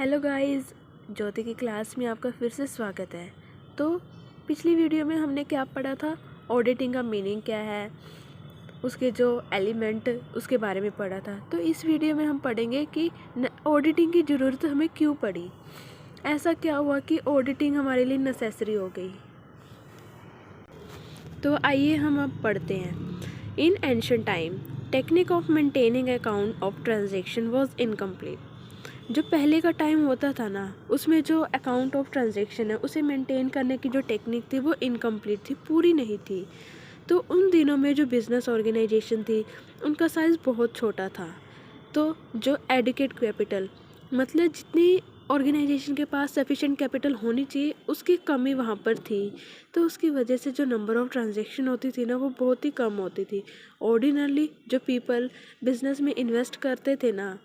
Hello guys, ज्योति की class में आपका फिर से स्वागत है। तो पिछली वीडियो में हमने क्या पढ़ा था, ऑडिटिंग का मीनिंग क्या है, उसके जो एलिमेंट उसके बारे में पढ़ा था। तो इस वीडियो में हम पढ़ेंगे कि ऑडिटिंग की ज़रूरत हमें क्यों पड़ी, ऐसा क्या हुआ कि ऑडिटिंग हमारे लिए नेसेसरी हो गई। तो आइए हम अब पढ़ते हैं। इन ancient time technique of maintaining account of transaction was incomplete. जो पहले का टाइम होता था ना, उसमें जो अकाउंट ऑफ ट्रांजैक्शन है उसे मेंटेन करने की जो टेक्निक थी वो इनकम्प्लीट थी, पूरी नहीं थी। तो उन दिनों में जो बिज़नेस ऑर्गेनाइजेशन थी उनका साइज़ बहुत छोटा था। तो जो एडुकेट कैपिटल, मतलब जितनी ऑर्गेनाइजेशन के पास सफिशिएंट कैपिटल होनी चाहिए उसकी कमी वहाँ पर थी। तो उसकी वजह से जो नंबर ऑफ़ ट्रांजैक्शन होती थी ना वो बहुत ही कम होती थी। ऑर्डिनरली जो पीपल बिज़नेस में इन्वेस्ट करते थे ना,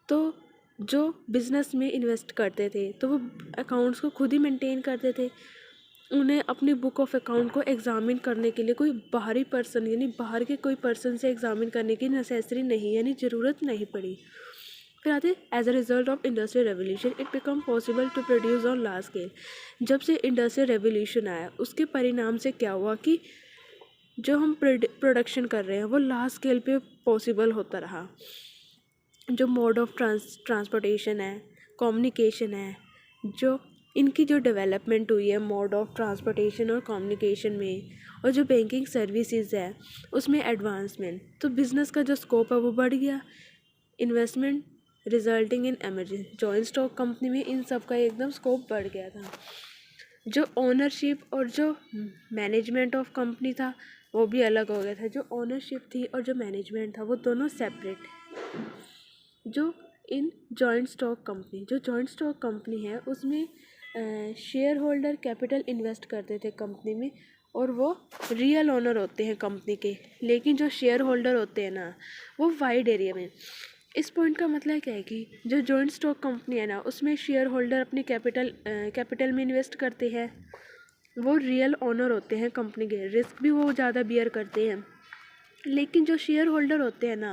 तो जो बिज़नेस में इन्वेस्ट करते थे तो वो अकाउंट्स को खुद ही मेंटेन करते थे। उन्हें अपनी बुक ऑफ अकाउंट को एग्ज़ामिन करने के लिए कोई बाहरी पर्सन यानी बाहर के कोई पर्सन से एग्ज़ामिन करने की नेसेसरी नहीं यानी ज़रूरत नहीं पड़ी। फिर आते as a result of industrial revolution it become possible to produce on large scale. जब से इंडस्ट्रियल रेवोल्यूशन आया उसके परिणाम से क्या हुआ कि जो हम प्रोडक्शन कर रहे हैं वो लार्ज स्केल पे पॉसिबल होता रहा। जो मोड ऑफ ट्रांसपोर्टेशन है, कम्युनिकेशन है, जो इनकी जो डेवलपमेंट हुई है मोड ऑफ ट्रांसपोर्टेशन और कम्युनिकेशन में, और जो बैंकिंग सर्विसेज है उसमें एडवांसमेंट, तो बिज़नेस का जो स्कोप है वो बढ़ गया। Investment resulting in emergency joint stock company में इन सब का एकदम स्कोप बढ़ गया था। जो ओनरशिप और जो मैनेजमेंट ऑफ कंपनी था वो भी अलग हो गया था। जो ओनरशिप थी और जो मैनेजमेंट था वो दोनों सेपरेट। जो इन जॉइंट स्टॉक कंपनी, जो जॉइंट स्टॉक कंपनी है उसमें शेयर होल्डर कैपिटल इन्वेस्ट करते थे कंपनी में और वो रियल ओनर होते हैं कंपनी के। लेकिन जो शेयर होल्डर होते हैं ना वो वाइड एरिया में। इस पॉइंट का मतलब क्या है कि जो जॉइंट स्टॉक कंपनी है ना उसमें शेयर होल्डर अपनी कैपिटल में इन्वेस्ट करते हैं, वो रियल ओनर होते हैं कंपनी के, रिस्क भी वो ज़्यादा बियर करते हैं। लेकिन जो शेयर होल्डर होते हैं ना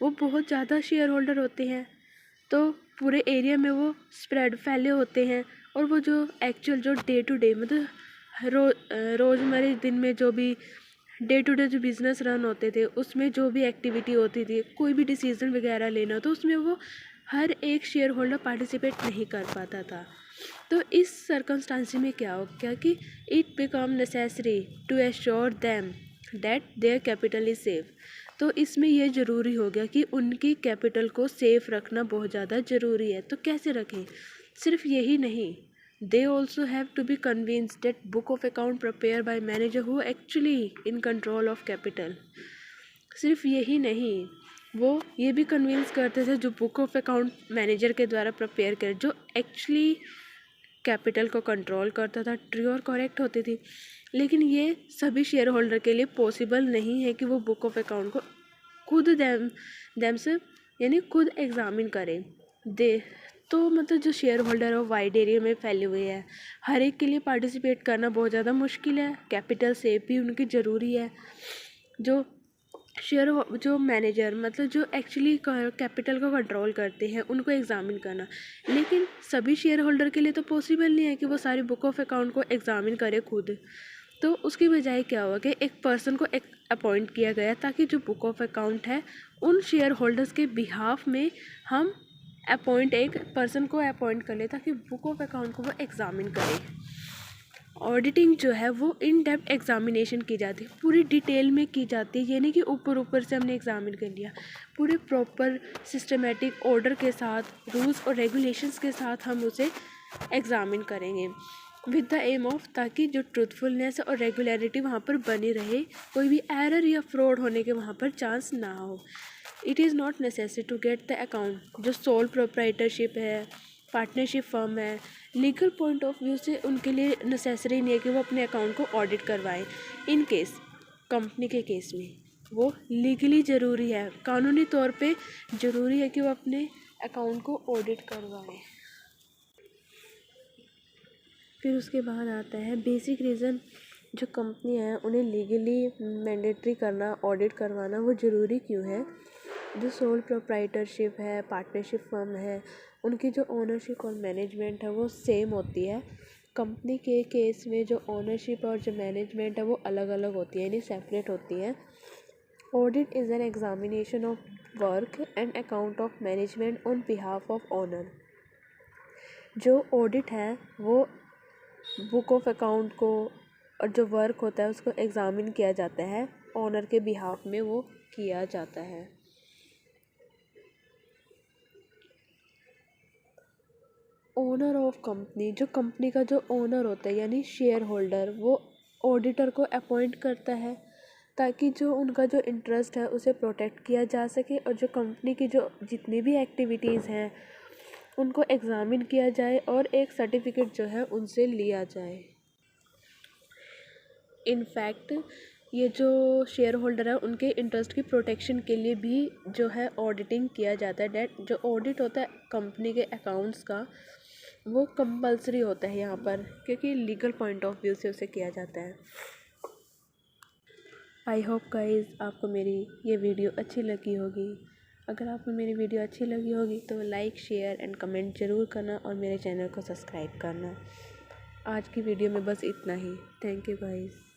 वो बहुत ज़्यादा शेयर होल्डर होते हैं, तो पूरे एरिया में वो स्प्रेड फैले होते हैं। और वो जो एक्चुअल जो डे टू डे मतलब रोज़मर्रा दिन में जो भी डे टू डे जो बिज़नेस रन होते थे उसमें जो भी एक्टिविटी होती थी, कोई भी डिसीज़न वगैरह लेना तो उसमें वो हर एक शेयर होल्डर पार्टिसिपेट नहीं कर पाता था। तो इस सर्कमस्टांस में क्या हो गया कि it become necessary to assure them that their capital is safe. तो इसमें यह ज़रूरी हो गया कि उनकी कैपिटल को सेफ रखना बहुत ज़्यादा ज़रूरी है। तो कैसे रखें? सिर्फ यही नहीं, they also have to be convinced that book of account prepare by manager who actually in control of capital. सिर्फ यही नहीं, वो ये भी कन्विंस करते थे जो बुक ऑफ अकाउंट मैनेजर के द्वारा प्रिपेयर कर जो एक्चुअली कैपिटल को कंट्रोल करता था, ट्रू और करेक्ट होती थी। लेकिन ये सभी शेयर होल्डर के लिए पॉसिबल नहीं है कि वो बुक ऑफ अकाउंट को खुद देम से यानी खुद एग्ज़ामिन करें दे। तो मतलब जो शेयर होल्डर है वो वाइड एरिया में फैले हुए हैं, हर एक के लिए पार्टिसिपेट करना बहुत ज़्यादा मुश्किल है। कैपिटल सेफ भी उनकी ज़रूरी है। जो जो मैनेजर मतलब जो एक्चुअली कैपिटल को कंट्रोल करते हैं उनको एग्ज़ामिन करना, लेकिन सभी शेयर होल्डर के लिए तो पॉसिबल नहीं है कि वो सारी बुक ऑफ अकाउंट को एग्ज़ामिन करे खुद। तो उसकी बजाय क्या हुआ कि एक पर्सन को एक अपॉइंट किया गया ताकि जो बुक ऑफ अकाउंट है उन शेयर होल्डर्स के बिहाफ में हम एक पर्सन को अपॉइंट कर ले ताकि बुक ऑफ अकाउंट को वो एग्ज़ामिन करे। ऑडिटिंग जो है वो इन डेप्थ एग्जामिनेशन की जाती है, पूरी डिटेल में की जाती है। यानी कि ऊपर ऊपर से हमने एग्ज़ामिन कर लिया, पूरे प्रॉपर सिस्टमेटिक ऑर्डर के साथ रूल्स और रेगुलेशंस के साथ हम उसे एग्ज़ामिन करेंगे विद द एम ऑफ ताकि जो ट्रूथफुलनेस और रेगुलरिटी वहाँ पर बनी रहे, कोई भी एरर या फ्रॉड होने के वहाँ पर चांस ना हो। It is not necessary to get the account. जो सोल प्रोप्राइटरशिप है, पार्टनरशिप फर्म है, लीगल पॉइंट ऑफ व्यू से उनके लिए नेसेसरी नहीं है कि वो अपने अकाउंट को ऑडिट करवाएं। इन केस कंपनी के केस में वो लीगली ज़रूरी है, कानूनी तौर पे ज़रूरी है कि वो अपने अकाउंट को ऑडिट करवाएं। फिर उसके बाद आता है बेसिक रीज़न। जो कंपनी है उन्हें लीगली मैंडेटरी करना, ऑडिट करवाना वो ज़रूरी क्यों है। जो सोल प्रोप्राइटरशिप है, पार्टनरशिप फर्म है, उनकी जो ओनरशिप और मैनेजमेंट है वो सेम होती है। कंपनी के केस में जो ओनरशिप और जो मैनेजमेंट है वो अलग अलग होती है, यानी सेपरेट होती है। Audit is an examination of work and account of management on behalf of owner. जो ऑडिट है वो बुक ऑफ अकाउंट को और जो वर्क होता है उसको एग्ज़ामिन किया जाता है, ओनर के बिहाफ में वो किया जाता है। ओनर ऑफ कंपनी, जो कंपनी का जो ओनर होता है यानी शेयर होल्डर, वो ऑडिटर को अपॉइंट करता है ताकि जो उनका जो इंटरेस्ट है उसे प्रोटेक्ट किया जा सके और जो कंपनी की जो जितनी भी एक्टिविटीज़ हैं उनको एग्ज़ामिन किया जाए और एक सर्टिफिकेट जो है उनसे लिया जाए। इनफैक्ट ये जो शेयर होल्डर है उनके इंटरेस्ट की प्रोटेक्शन के लिए भी जो है ऑडिटिंग किया जाता है। डेट जो ऑडिट होता है कंपनी के अकाउंट्स का वो कंपलसरी होता है यहाँ पर, क्योंकि लीगल पॉइंट ऑफ व्यू से उसे किया जाता है। आई होप गाइस आपको मेरी ये वीडियो अच्छी लगी होगी। अगर आपको मेरी वीडियो अच्छी लगी होगी तो लाइक शेयर एंड कमेंट ज़रूर करना और मेरे चैनल को सब्सक्राइब करना। आज की वीडियो में बस इतना ही। Thank you guys.